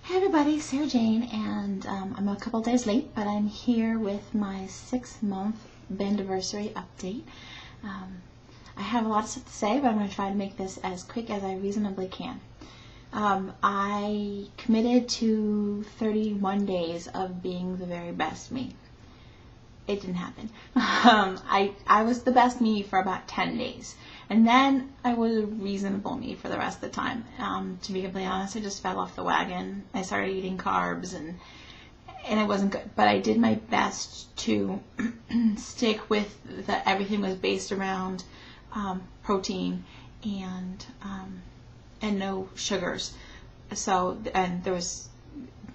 Hey everybody, Sarah Jane, and I'm a couple days late, but I'm here with my 6-month Bandiversary update. I have a lot of stuff to say, but I'm going to try to make this as quick as I reasonably can. I committed to 31 days of being the very best me. It didn't happen. I was the best me for about 10 days. And then I was a reasonable me for the rest of the time. To be completely honest, I just fell off the wagon. I started eating carbs and it wasn't good. But I did my best to stick with everything was based around protein and no sugars. So, and there was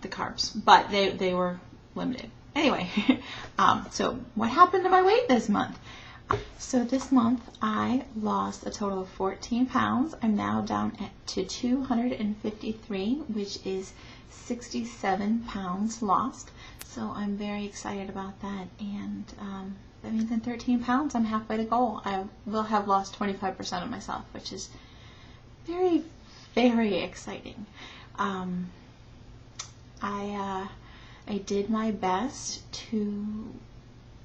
the carbs, but they were limited. Anyway, so what happened to my weight this month? So this month I lost a total of 14 pounds. I'm now down to 253, which is 67 pounds lost. So I'm very excited about that. And that means in 13 pounds I'm halfway to goal. I will have lost 25% of myself, which is very, very exciting. I did my best to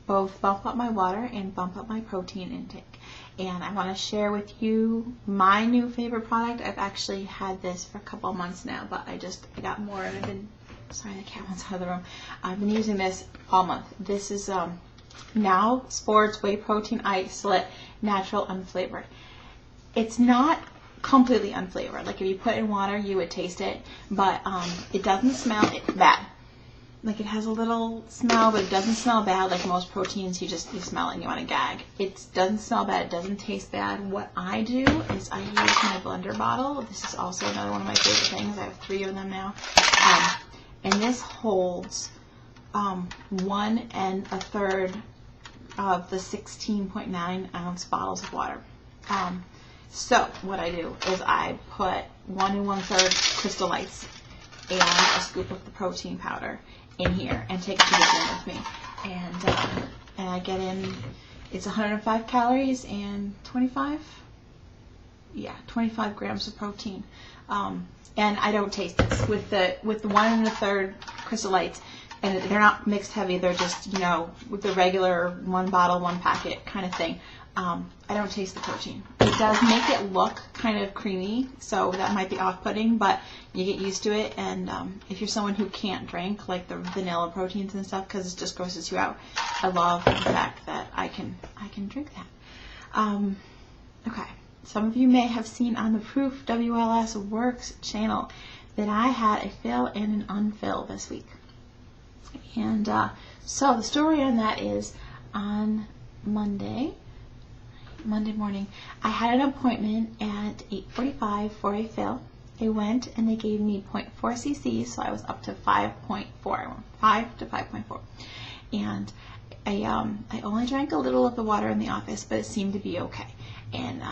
both bump up my water and bump up my protein intake. And I want to share with you my new favorite product. I've actually had this for a couple of months now, but I got more and I've been, sorry the cat went out of the room. I've been using this all month. This is Now Sports Whey Protein Isolate Natural Unflavored. It's not completely unflavored. Like if you put it in water, you would taste it, but it doesn't smell bad. Like it has a little smell, but it doesn't smell bad. Like most proteins, you smell it and you want to gag. It doesn't smell bad. It doesn't taste bad. What I do is I use my blender bottle. This is also another one of my favorite things. I have 3 of them now, and this holds 1 1/3 of the 16.9 ounce bottles of water. So what I do is I put 1 1/3 Crystal Lights and a scoop of the protein powder in here and take it to the gym with me. And I get in, it's 105 calories and 25 grams of protein. And I don't taste this with the 1 1/3 Crystal Lights. And they're not mixed heavy. They're just, with the regular 1 bottle, 1 packet kind of thing. I don't taste the protein. It does make it look kind of creamy, so that might be off-putting, but you get used to it. And if you're someone who can't drink like the vanilla proteins and stuff because it just grosses you out, I love the fact that I can drink that. Okay, some of you may have seen on the Proof WLS Works channel that I had a fill and an unfill this week. And so the story on that is on Monday morning, I had an appointment at 8:45 for a fill. I went and they gave me 0.4 cc, so I was up to 5.4, 5 to 5.4. And I only drank a little of the water in the office, but it seemed to be okay. And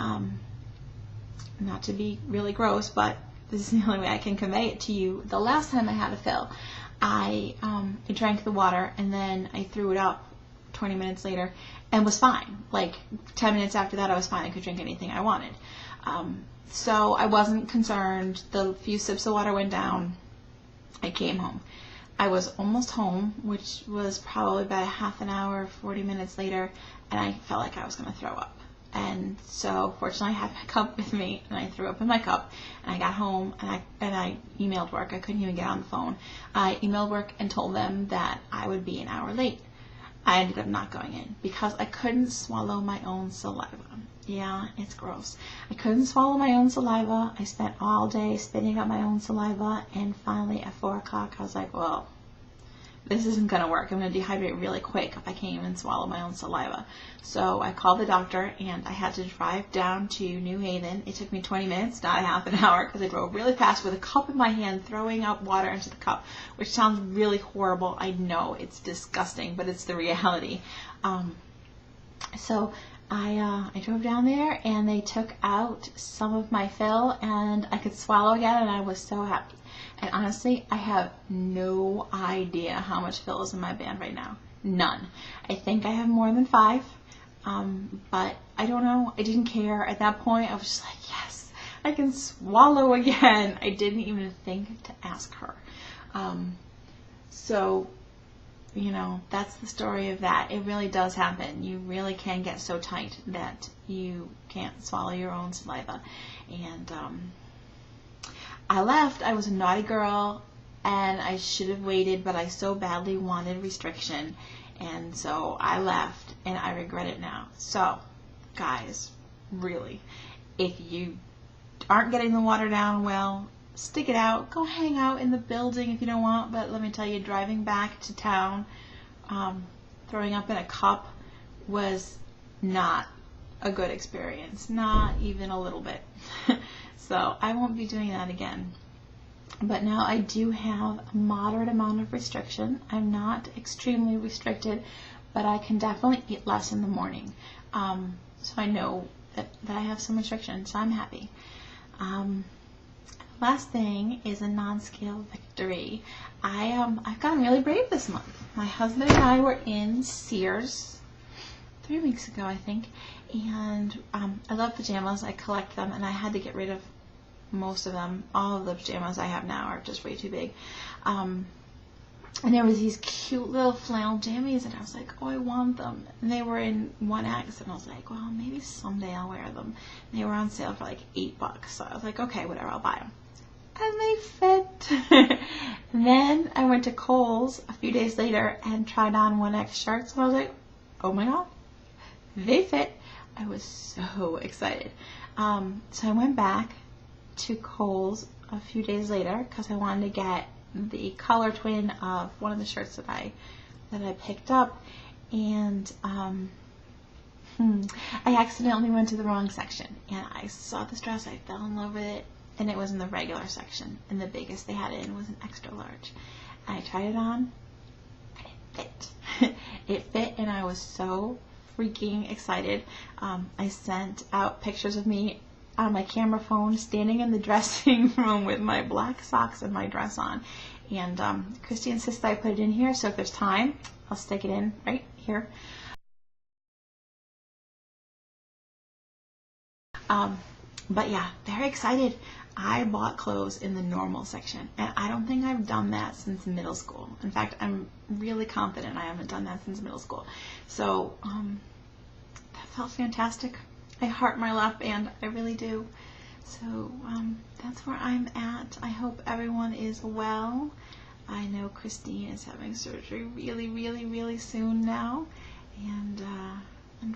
not to be really gross, but this is the only way I can convey it to you. The last time I had a fill, I drank the water and then I threw it up 20 minutes later and was fine. Like 10 minutes after that I was fine. I could drink anything I wanted. So I wasn't concerned. The few sips of water went down. I came home. I was almost home, which was probably about a half an hour, 40 minutes later, and I felt like I was going to throw up. And so fortunately I had my cup with me and I threw up in my cup, and I got home and I emailed work. I couldn't even get on the phone. I emailed work and told them that I would be an hour late. I ended up not going in because I couldn't swallow my own saliva. Yeah, it's gross. I couldn't swallow my own saliva. I spent all day spitting out my own saliva, and finally at 4 o'clock I was like, well, this isn't going to work. I'm going to dehydrate really quick if I can't even swallow my own saliva. So I called the doctor and I had to drive down to New Haven. It took me 20 minutes, not a half an hour, because I drove really fast with a cup in my hand, throwing up water into the cup, which sounds really horrible. I know it's disgusting, but it's the reality. So I drove down there and they took out some of my fill and I could swallow again, and I was so happy. And honestly, I have no idea how much fill is in my band right now. None. I think I have more than 5, but I don't know. I didn't care. At that point, I was just like, yes, I can swallow again. I didn't even think to ask her. So, you know, that's the story of that. It really does happen. You really can get so tight that you can't swallow your own saliva. And I left. I was a naughty girl, and I should have waited, but I so badly wanted restriction. And so I left, and I regret it now. So, guys, really, if you aren't getting the water down well, stick it out. Go hang out in the building if you don't want, but let me tell you, driving back to town, throwing up in a cup was not a good experience. Not even a little bit. So I won't be doing that again. But now I do have a moderate amount of restriction. I'm not extremely restricted, but I can definitely eat less in the morning. So I know that I have some restriction, so I'm happy. Last thing is a non-scale victory. I've gotten really brave this month. My husband and I were in Sears 3 weeks ago, I think, and I love pajamas. I collect them, and I had to get rid of most of them. All of the pajamas I have now are just way too big. And there was these cute little flannel jammies, and I was like, oh, I want them. And they were in 1X, and I was like, well, maybe someday I'll wear them. And they were on sale for like $8. So I was like, okay, whatever, I'll buy them. And they fit. And then I went to Kohl's a few days later and tried on 1X shirts, and I was like, oh my god, they fit. I was so excited. So I went back to Kohl's a few days later because I wanted to get the color twin of one of the shirts that I picked up, and I accidentally went to the wrong section, and I saw this dress, I fell in love with it, and it was in the regular section, and the biggest they had it in was an extra large. And I tried it on, and it fit. It fit, and I was so freaking excited. I sent out pictures of me on my camera phone standing in the dressing room with my black socks and my dress on. And Christy insists I put it in here, so if there's time, I'll stick it in right here. But yeah, very excited. I bought clothes in the normal section, and I don't think I've done that since middle school. In fact, I'm really confident I haven't done that since middle school. So that felt fantastic. I heart my lap band, I really do. So that's where I'm at. I hope everyone is well. I know Christine is having surgery really soon now, and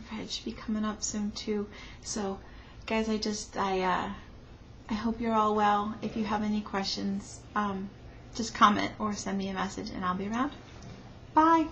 Fred should be coming up soon too. So guys, I hope you're all well. If you have any questions, just comment or send me a message, and I'll be around. Bye.